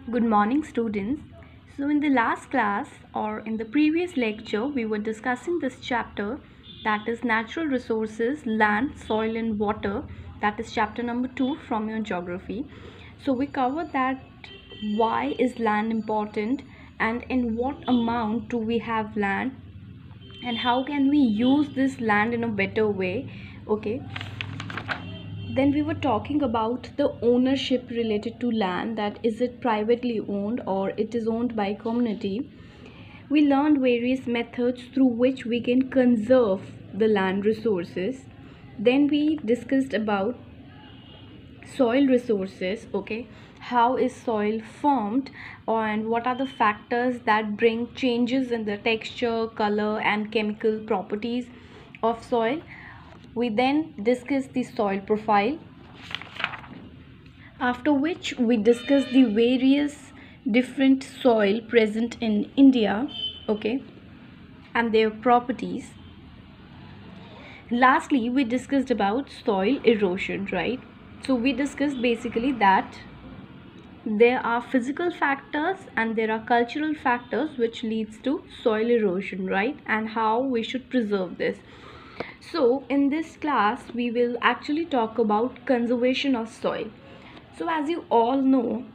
Good morning, students. So, in the last class or in the previous lecture, we were discussing this chapter, that is natural resources, land, soil, and water. That is chapter number 2 from your geography. So, we covered that why is land important and in what amount do we have land and how can we use this land in a better way. Okay, then we were talking about the ownership related to land, that is it privately owned or it is owned by community. We learned various methods through which we can conserve the land resources. Then we discussed about soil resources. Okay, how is soil formed and what are the factors that bring changes in the texture, color, and chemical properties of soil. We then discussed the soil profile, after which we discuss the various different soil present in India, okay, and their properties. Lastly, we discussed about soil erosion, right? So we discussed basically that there are physical factors and there are cultural factors which leads to soil erosion, right? And how we should preserve this. So in this class we will actually talk about conservation of soil. So as you all know,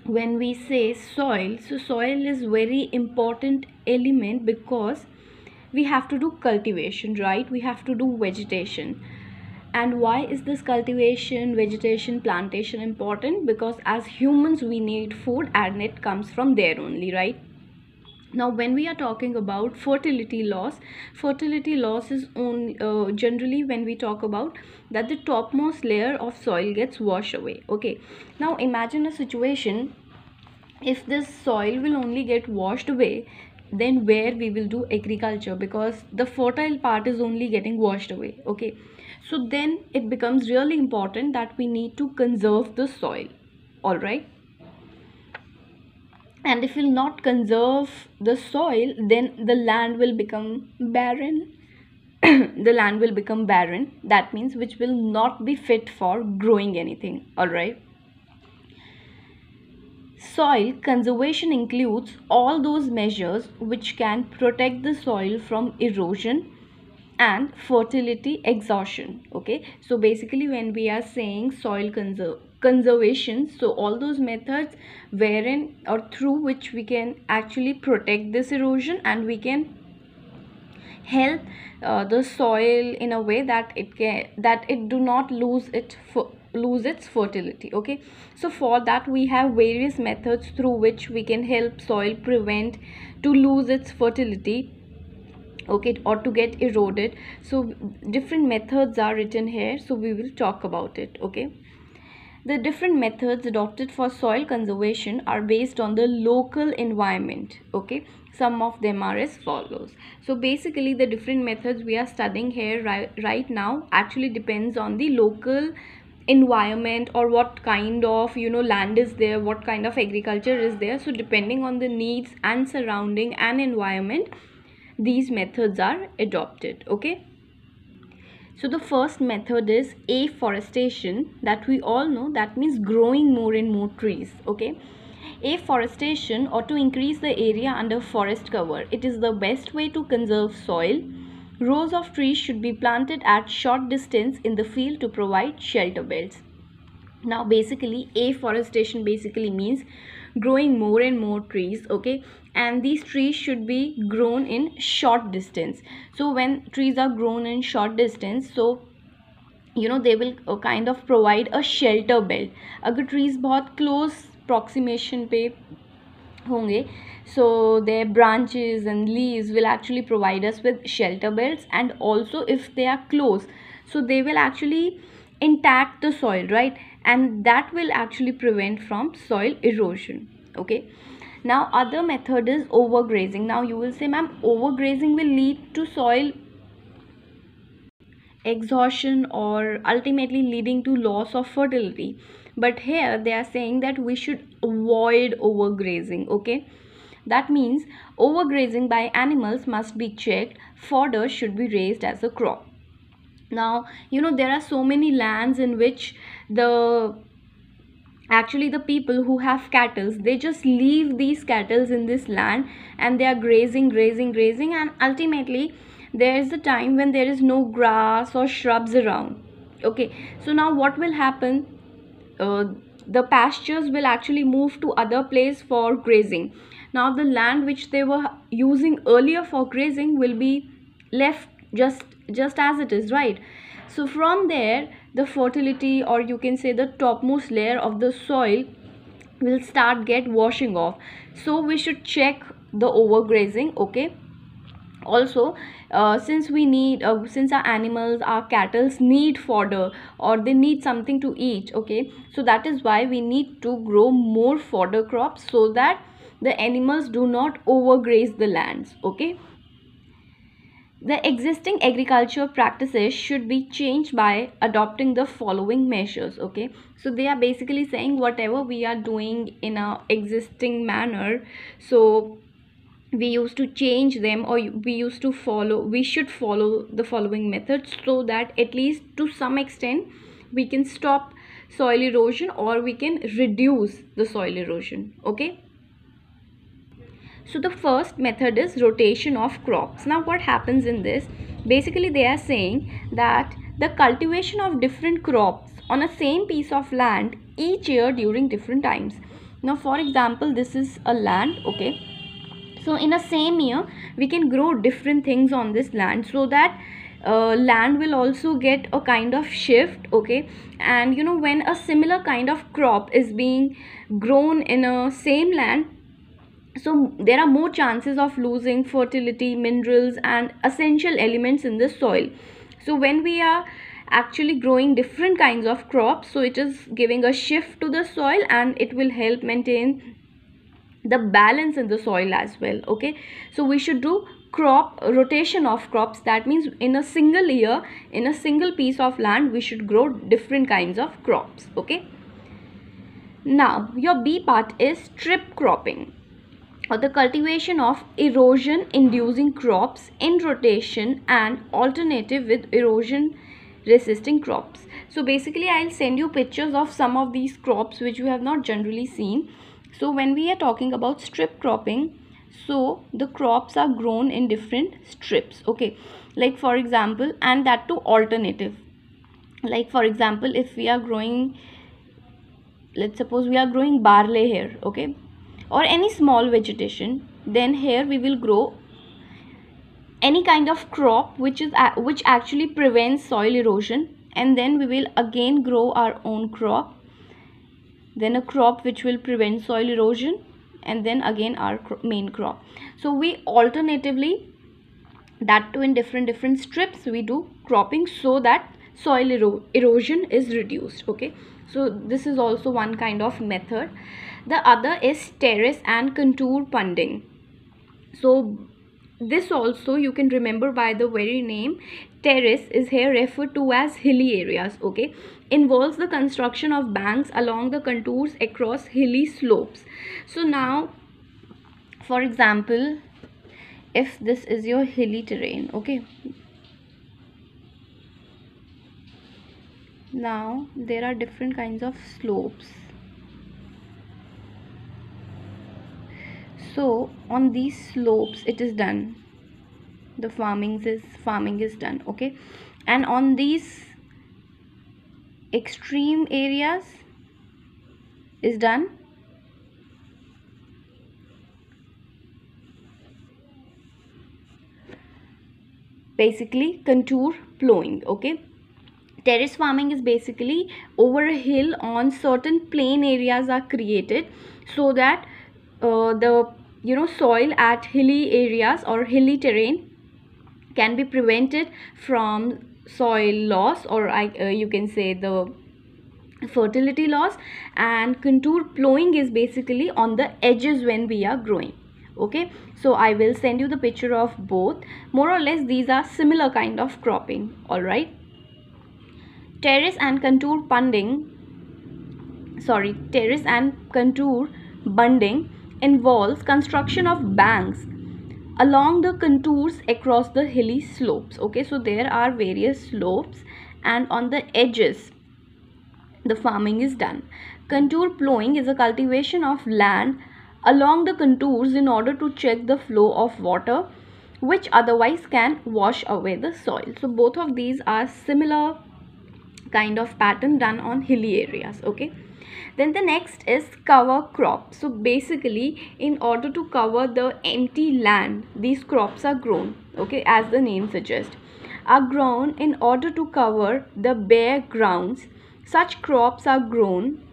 when we say soil, so soil is very important element because we have to do cultivation, right? We have to do vegetation. And why is this cultivation, vegetation, plantation important? Because as humans we need food and it comes from there only, right? Now when we are talking about fertility loss is on generally when we talk about that the topmost layer of soil gets washed away. Okay, now imagine a situation, if this soil will only get washed away, then where we will do agriculture, because the fertile part is only getting washed away. Okay, so then it becomes really important that we need to conserve the soil. All right, and if we'll not conserve the soil, then the land will become barren. The land will become barren, that means which will not be fit for growing anything. All right, soil conservation includes all those measures which can protect the soil from erosion and fertility exhaustion. Okay, so basically when we are saying soil conservation, so all those methods wherein or through which we can actually protect this erosion and we can help the soil in a way that it do not lose its fertility. Okay, so for that we have various methods through which we can help soil prevent to lose its fertility, okay, or to get eroded. So different methods are written here, so we will talk about it. Okay, the different methods adopted for soil conservation are based on the local environment. Okay, some of them are as follows. So basically the different methods we are studying here right now actually depends on the local environment or what kind of land is there, what kind of agriculture is there. So depending on the needs and surrounding and environment, these methods are adopted. Okay, so the first method is afforestation, that we all know, that means growing more and more trees. Okay, afforestation or to increase the area under forest cover, it is the best way to conserve soil. Rows of trees should be planted at short distance in the field to provide shelter belts. Now basically afforestation basically means growing more and more trees. Okay, and these trees should be grown in short distance. So when trees are grown in short distance, so they will kind of provide a shelter belt. अगर trees बहुत close proximation पे होंगे, so their branches and leaves will actually provide us with shelter belts, and also if they are close, so they will actually intact the soil, right? And that will actually prevent from soil erosion. Okay, now other method is overgrazing. Now you will say, ma'am, overgrazing will lead to soil exhaustion or ultimately leading to loss of fertility, but here they are saying that we should avoid overgrazing. Okay, that means overgrazing by animals must be checked, fodder should be raised as a crop. Now there are so many lands in which the Actually, the people who have cattle, they just leave these cattle in this land, and they are grazing, grazing, grazing, and ultimately there is a time when there is no grass or shrubs around. Okay, so now what will happen? uh, the pastures will actually move to other place for grazing. Now the land which they were using earlier for grazing will be left just as it is, right? So from there, the fertility, or you can say the topmost layer of the soil, will start get washing off. So we should check the overgrazing. Okay, also, since our animals, our cattle need fodder, or they need something to eat. Okay, so that is why we need to grow more fodder crops, so that the animals do not overgraze the lands. Okay, the existing agriculture practices should be changed by adopting the following measures. Okay, so they are basically saying whatever we are doing in a existing manner, so we used to change them, or we should follow the following methods, so that at least to some extent we can stop soil erosion, or we can reduce the soil erosion. Okay, so the first method is rotation of crops. Now what happens in this? Basically they are saying that the cultivation of different crops on a same piece of land each year during different times. Now for example, this is a land. Okay, so in a same year we can grow different things on this land, so that land will also get a kind of shift. Okay, and when a similar kind of crop is being grown in a same land, so there are more chances of losing fertility, minerals, and essential elements in the soil. So when we are actually growing different kinds of crops, so it is giving a shift to the soil, and it will help maintain the balance in the soil as well. Okay, so we should do crop rotation of crops. That means in a single year, in a single piece of land, we should grow different kinds of crops. Okay, now your B part is strip cropping, or the cultivation of erosion inducing crops in rotation and alternative with erosion resisting crops. So basically I'll send you pictures of some of these crops which you have not generally seen. So when we are talking about strip cropping, so the crops are grown in different strips. Okay, like for example, and that too alternative. Like for example, if we are growing, let's suppose we are growing barley here. Okay, or any small vegetation, then here we will grow any kind of crop which actually prevents soil erosion, and then we will again grow our own crop, then a crop which will prevent soil erosion, and then again our main crop. So we alternatively, that too in different strips, we do cropping, so that soil erosion is reduced. Okay, so this is also one kind of method. The other is terrace and contour funding. So this also you can remember by the very name. Terrace is here referred to as hilly areas. Okay, involves the construction of banks along the contours across hilly slopes. So now for example, if this is your hilly terrain, okay, now there are different kinds of slopes. So on these slopes it is done, the farming is done. Okay, and on these extreme areas is done basically contour plowing. Okay, terrace farming is basically over a hill on certain plain areas are created, so that the soil at hilly areas or hilly terrain can be prevented from soil loss, or you can say the fertility loss. And contour plowing is basically on the edges when we are growing. Okay, so I will send you the picture of both. More or less these are similar kind of cropping. All right, terrace and contour bunding involves construction of banks along the contours across the hilly slopes. Okay, so there are various slopes, and on the edges the farming is done. Contour plowing is a cultivation of land along the contours in order to check the flow of water which otherwise can wash away the soil. So both of these are similar kind of pattern done on hilly areas. Okay, then the next is cover crop. So basically, in order to cover the empty land, these crops are grown. Okay, as the name suggests, are grown in order to cover the bare grounds. Such crops are grown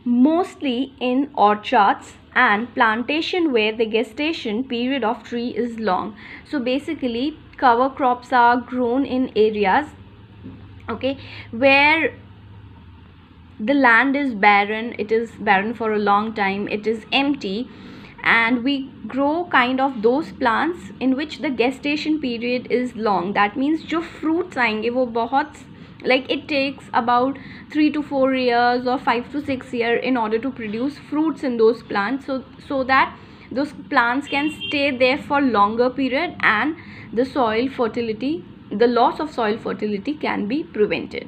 mostly in orchards and plantation where the gestation period of tree is long. So basically, cover crops are grown in areas, okay, where the land is barren, it is barren for a long time, it is empty, and we grow kind of those plants in which the gestation period is long. That means जो fruits आएंगे वो बहुत, like it takes about 3 to 4 years or 5 to 6 years in order to produce fruits in those plants, so that those plants can stay there for longer period and the soil fertility, the loss of soil fertility can be prevented.